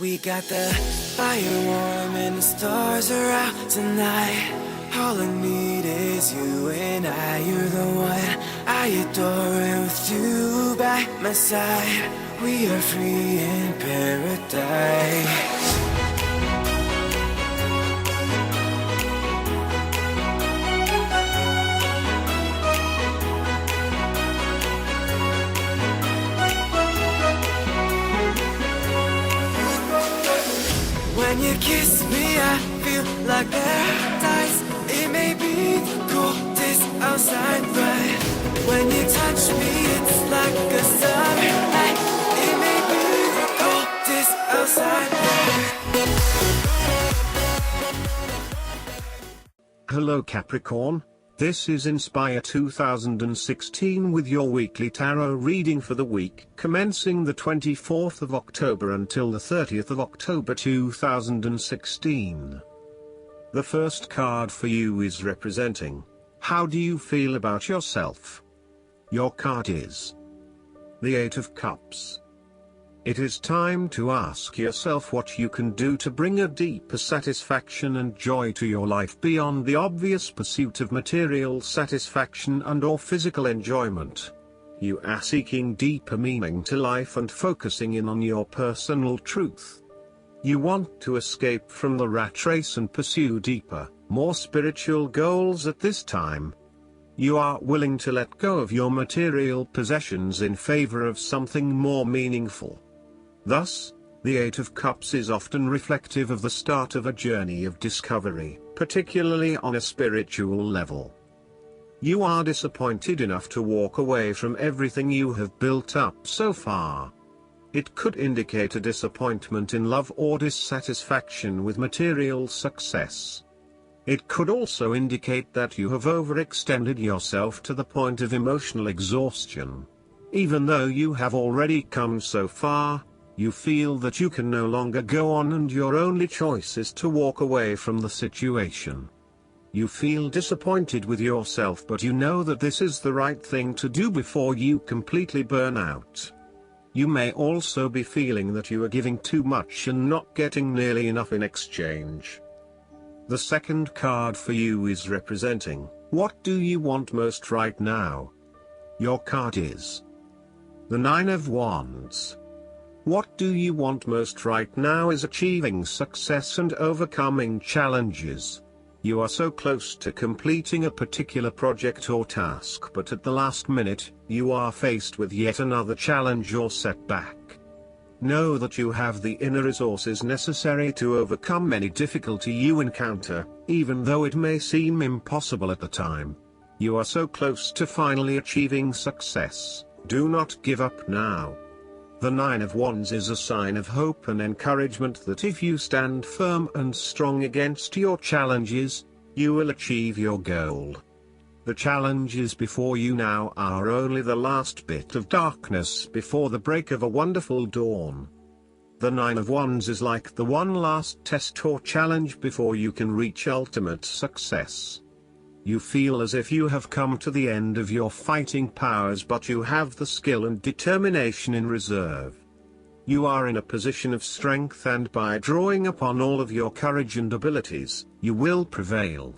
We got the fire warm and the stars are out tonight. All I need is you and I. You're the one I adore, and with you by my side, we are free in paradise. When you kiss me, I feel like paradise. It may be the coldest outside, but when you touch me, it's like a summer night. It may be the coldest outside. Hello Capricorn, this is Inspire 2016 with your weekly tarot reading for the week commencing the 24th of October until the 30th of October 2016. The first card for you is representing, how do you feel about yourself? Your card is the Eight of Cups. It is time to ask yourself what you can do to bring a deeper satisfaction and joy to your life beyond the obvious pursuit of material satisfaction and/or physical enjoyment. You are seeking deeper meaning to life and focusing in on your personal truth. You want to escape from the rat race and pursue deeper, more spiritual goals at this time. You are willing to let go of your material possessions in favor of something more meaningful. Thus, the Eight of Cups is often reflective of the start of a journey of discovery, particularly on a spiritual level. You are disappointed enough to walk away from everything you have built up so far. It could indicate a disappointment in love or dissatisfaction with material success. It could also indicate that you have overextended yourself to the point of emotional exhaustion. Even though you have already come so far, you feel that you can no longer go on and your only choice is to walk away from the situation. You feel disappointed with yourself, but you know that this is the right thing to do before you completely burn out. You may also be feeling that you are giving too much and not getting nearly enough in exchange. The second card for you is representing, what do you want most right now? Your card is the Nine of Wands. What do you want most right now is achieving success and overcoming challenges. You are so close to completing a particular project or task, but at the last minute, you are faced with yet another challenge or setback. Know that you have the inner resources necessary to overcome any difficulty you encounter, even though it may seem impossible at the time. You are so close to finally achieving success. Do not give up now. The Nine of Wands is a sign of hope and encouragement that if you stand firm and strong against your challenges, you will achieve your goal. The challenges before you now are only the last bit of darkness before the break of a wonderful dawn. The Nine of Wands is like the one last test or challenge before you can reach ultimate success. You feel as if you have come to the end of your fighting powers, but you have the skill and determination in reserve. You are in a position of strength, and by drawing upon all of your courage and abilities, you will prevail.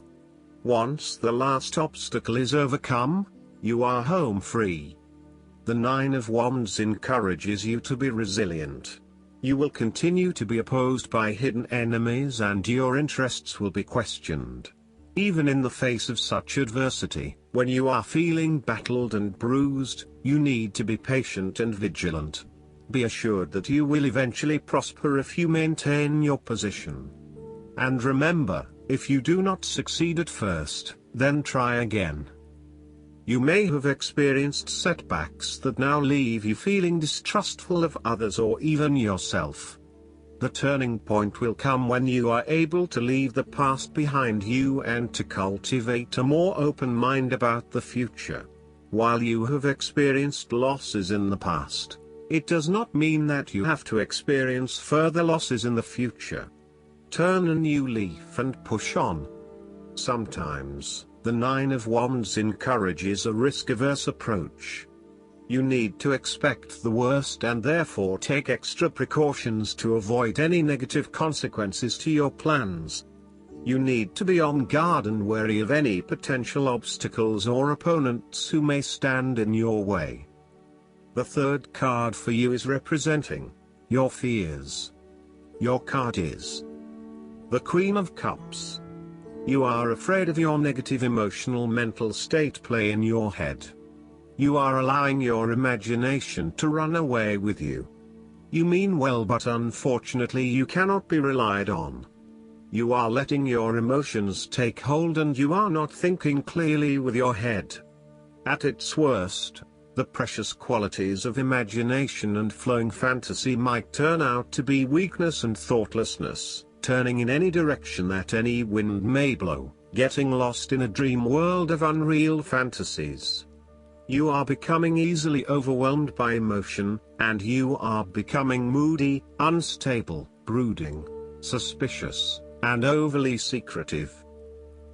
Once the last obstacle is overcome, you are home free. The Nine of Wands encourages you to be resilient. You will continue to be opposed by hidden enemies and your interests will be questioned. Even in the face of such adversity, when you are feeling battled and bruised, you need to be patient and vigilant. Be assured that you will eventually prosper if you maintain your position. And remember, if you do not succeed at first, then try again. You may have experienced setbacks that now leave you feeling distrustful of others or even yourself. The turning point will come when you are able to leave the past behind you and to cultivate a more open mind about the future. While you have experienced losses in the past, it does not mean that you have to experience further losses in the future. Turn a new leaf and push on. Sometimes, the Nine of Wands encourages a risk-averse approach. You need to expect the worst and therefore take extra precautions to avoid any negative consequences to your plans. You need to be on guard and wary of any potential obstacles or opponents who may stand in your way. The third card for you is representing your fears. Your card is the Queen of Cups. You are afraid of your negative emotional mental state play in your head. You are allowing your imagination to run away with you. You mean well, but unfortunately you cannot be relied on. You are letting your emotions take hold and you are not thinking clearly with your head. At its worst, the precious qualities of imagination and flowing fantasy might turn out to be weakness and thoughtlessness, turning in any direction that any wind may blow, getting lost in a dream world of unreal fantasies. You are becoming easily overwhelmed by emotion, and you are becoming moody, unstable, brooding, suspicious, and overly secretive.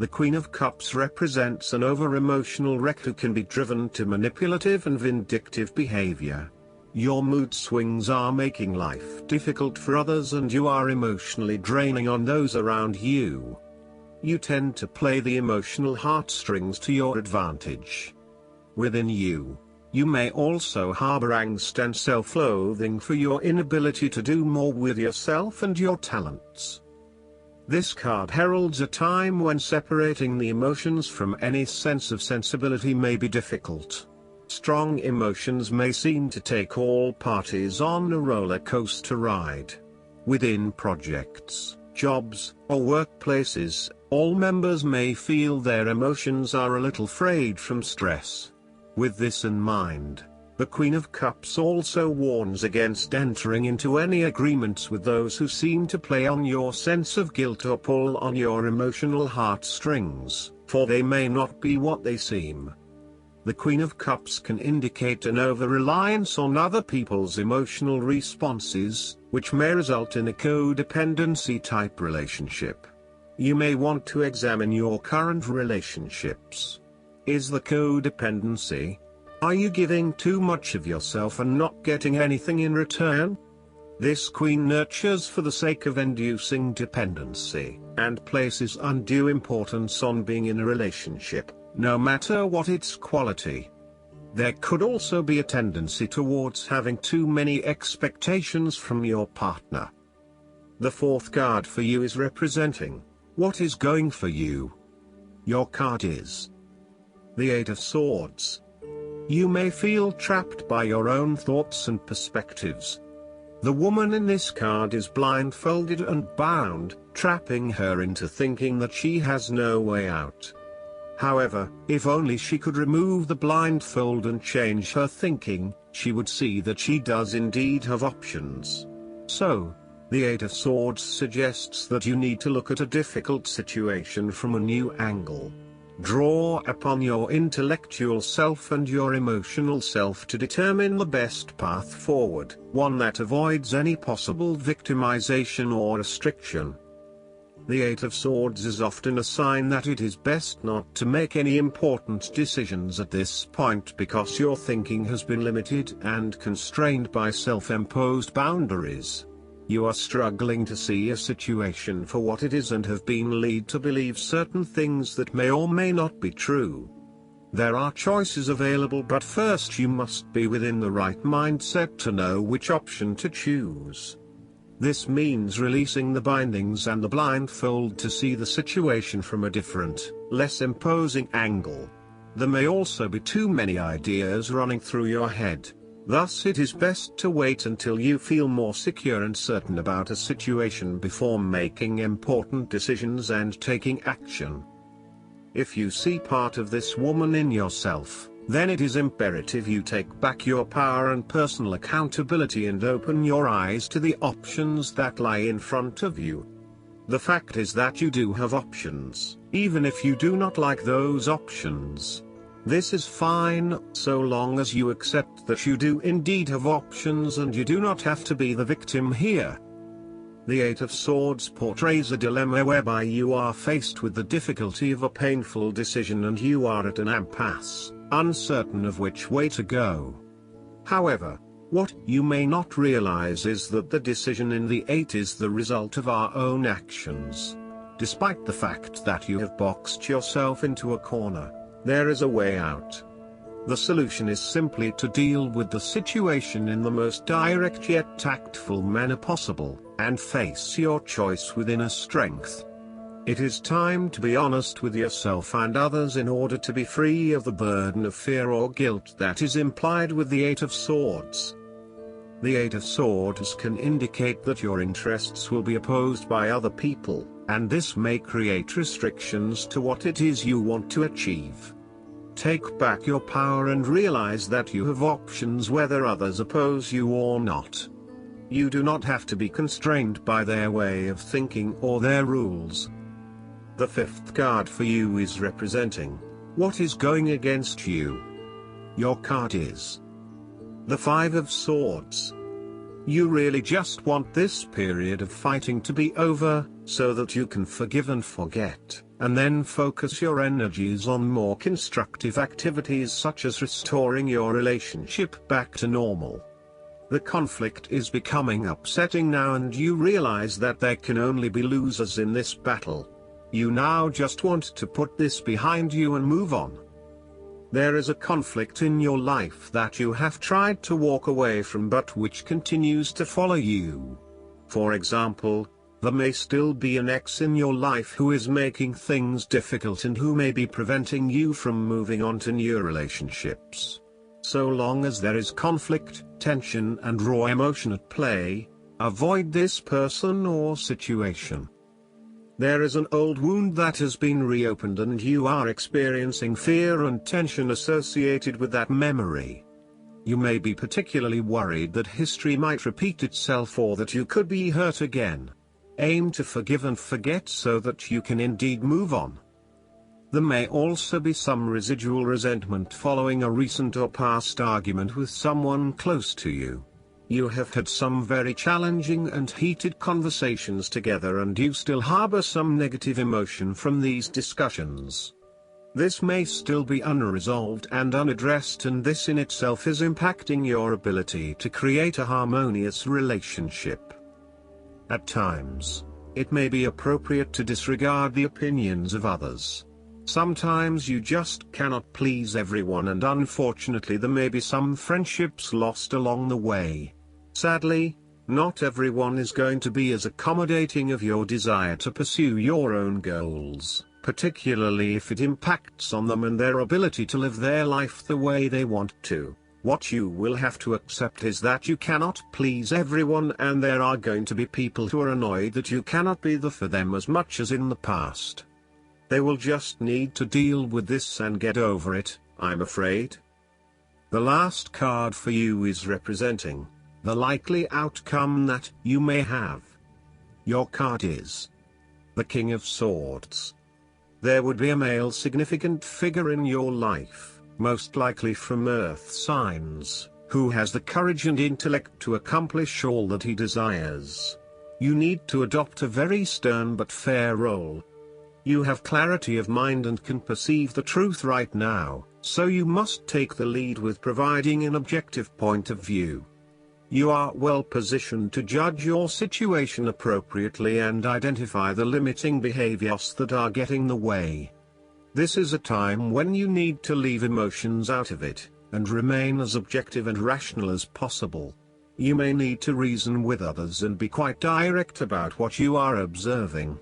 The Queen of Cups represents an over-emotional wreck who can be driven to manipulative and vindictive behavior. Your mood swings are making life difficult for others and you are emotionally draining on those around you. You tend to play the emotional heartstrings to your advantage. Within you, you may also harbor angst and self-loathing for your inability to do more with yourself and your talents. This card heralds a time when separating the emotions from any sense of sensibility may be difficult. Strong emotions may seem to take all parties on a roller coaster ride. Within projects, jobs, or workplaces, all members may feel their emotions are a little frayed from stress. With this in mind, the Queen of Cups also warns against entering into any agreements with those who seem to play on your sense of guilt or pull on your emotional heartstrings, for they may not be what they seem. The Queen of Cups can indicate an over-reliance on other people's emotional responses, which may result in a codependency-type relationship. You may want to examine your current relationships. Is the codependency? Are you giving too much of yourself and not getting anything in return? This queen nurtures for the sake of inducing dependency, and places undue importance on being in a relationship, no matter what its quality. There could also be a tendency towards having too many expectations from your partner. The fourth card for you is representing what is going for you. Your card is the Eight of Swords. You may feel trapped by your own thoughts and perspectives. The woman in this card is blindfolded and bound, trapping her into thinking that she has no way out. However, if only she could remove the blindfold and change her thinking, she would see that she does indeed have options. So, the Eight of Swords suggests that you need to look at a difficult situation from a new angle. Draw upon your intellectual self and your emotional self to determine the best path forward, one that avoids any possible victimization or restriction. The Eight of Swords is often a sign that it is best not to make any important decisions at this point because your thinking has been limited and constrained by self-imposed boundaries. You are struggling to see a situation for what it is and have been led to believe certain things that may or may not be true. There are choices available, but first you must be within the right mindset to know which option to choose. This means releasing the bindings and the blindfold to see the situation from a different, less imposing angle. There may also be too many ideas running through your head. Thus it is best to wait until you feel more secure and certain about a situation before making important decisions and taking action. If you see part of this woman in yourself, then it is imperative you take back your power and personal accountability and open your eyes to the options that lie in front of you. The fact is that you do have options, even if you do not like those options. This is fine, so long as you accept that you do indeed have options and you do not have to be the victim here. The Eight of Swords portrays a dilemma whereby you are faced with the difficulty of a painful decision and you are at an impasse, uncertain of which way to go. However, what you may not realize is that the decision in the 8 is the result of our own actions. Despite the fact that you have boxed yourself into a corner, there is a way out. The solution is simply to deal with the situation in the most direct yet tactful manner possible, and face your choice with inner strength. It is time to be honest with yourself and others in order to be free of the burden of fear or guilt that is implied with the 8 of Swords. The 8 of Swords can indicate that your interests will be opposed by other people, and this may create restrictions to what it is you want to achieve. Take back your power and realize that you have options whether others oppose you or not. You do not have to be constrained by their way of thinking or their rules. The 5th card for you is representing what is going against you. Your card is the 5 of Swords. You really just want this period of fighting to be over, so that you can forgive and forget, and then focus your energies on more constructive activities such as restoring your relationship back to normal. The conflict is becoming upsetting now and you realize that there can only be losers in this battle. You now just want to put this behind you and move on. There is a conflict in your life that you have tried to walk away from but which continues to follow you. For example, there may still be an ex in your life who is making things difficult and who may be preventing you from moving on to new relationships. So long as there is conflict, tension and raw emotion at play, avoid this person or situation. There is an old wound that has been reopened and you are experiencing fear and tension associated with that memory. You may be particularly worried that history might repeat itself or that you could be hurt again. Aim to forgive and forget so that you can indeed move on. There may also be some residual resentment following a recent or past argument with someone close to you. You have had some very challenging and heated conversations together and you still harbor some negative emotion from these discussions. This may still be unresolved and unaddressed, and this in itself is impacting your ability to create a harmonious relationship. At times, it may be appropriate to disregard the opinions of others. Sometimes you just cannot please everyone, and unfortunately there may be some friendships lost along the way. Sadly, not everyone is going to be as accommodating of your desire to pursue your own goals, particularly if it impacts on them and their ability to live their life the way they want to. What you will have to accept is that you cannot please everyone, and there are going to be people who are annoyed that you cannot be there for them as much as in the past. They will just need to deal with this and get over it, I'm afraid. The last card for you is representing the likely outcome that you may have. Your card is the King of Swords. There would be a male significant figure in your life, most likely from Earth signs, who has the courage and intellect to accomplish all that he desires. You need to adopt a very stern but fair role. You have clarity of mind and can perceive the truth right now, so you must take the lead with providing an objective point of view. You are well positioned to judge your situation appropriately and identify the limiting behaviors that are getting in the way. This is a time when you need to leave emotions out of it, and remain as objective and rational as possible. You may need to reason with others and be quite direct about what you are observing.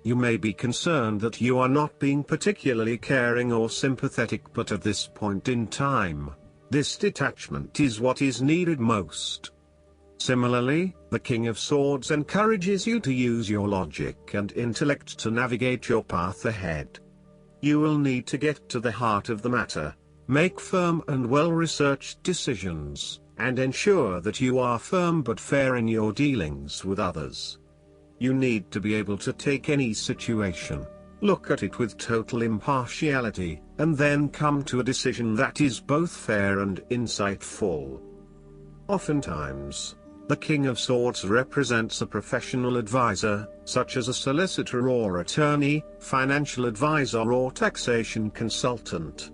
You may be concerned that you are not being particularly caring or sympathetic, but at this point in time, this detachment is what is needed most. Similarly, the King of Swords encourages you to use your logic and intellect to navigate your path ahead. You will need to get to the heart of the matter, make firm and well-researched decisions, and ensure that you are firm but fair in your dealings with others. You need to be able to take any situation, look at it with total impartiality, and then come to a decision that is both fair and insightful. Oftentimes, the King of Swords represents a professional advisor, such as a solicitor or attorney, financial advisor or taxation consultant.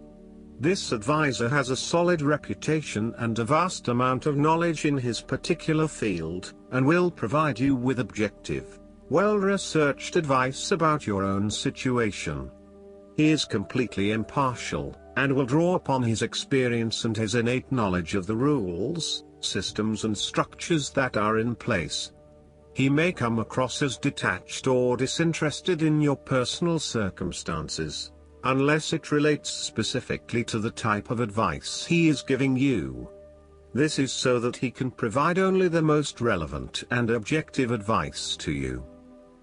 This advisor has a solid reputation and a vast amount of knowledge in his particular field, and will provide you with objective, well-researched advice about your own situation. He is completely impartial, and will draw upon his experience and his innate knowledge of the rules, systems and structures that are in place. He may come across as detached or disinterested in your personal circumstances, unless it relates specifically to the type of advice he is giving you. This is so that he can provide only the most relevant and objective advice to you.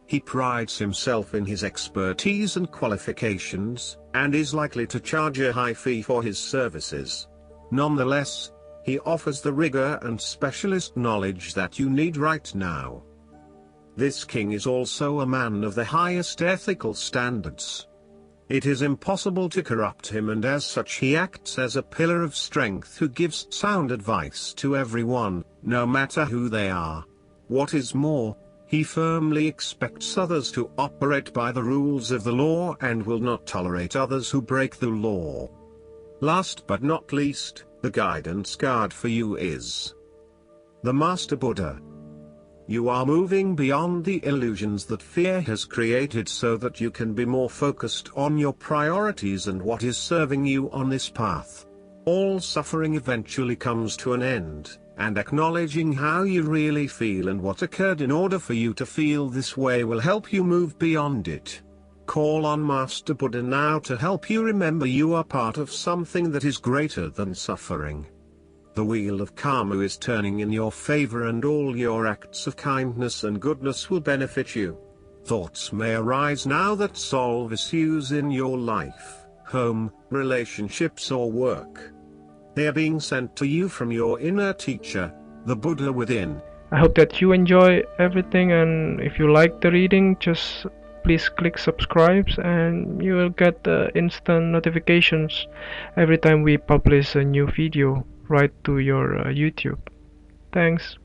He prides himself in his expertise and qualifications, and is likely to charge a high fee for his services. Nonetheless, he offers the rigor and specialist knowledge that you need right now. This king is also a man of the highest ethical standards. It is impossible to corrupt him, and as such he acts as a pillar of strength who gives sound advice to everyone, no matter who they are. What is more, he firmly expects others to operate by the rules of the law and will not tolerate others who break the law. Last but not least, the guidance card for you is the Master Buddha. You are moving beyond the illusions that fear has created so that you can be more focused on your priorities and what is serving you on this path. All suffering eventually comes to an end, and acknowledging how you really feel and what occurred in order for you to feel this way will help you move beyond it. Call on Master Buddha now to help you remember you are part of something that is greater than suffering. The wheel of karma is turning in your favor, and all your acts of kindness and goodness will benefit you. Thoughts may arise now that solve issues in your life, home, relationships or work. They are being sent to you from your inner teacher, the Buddha within. I hope that you enjoy everything, and if you like the reading, just please click subscribe and you will get the instant notifications every time we publish a new video right to your YouTube. Thanks.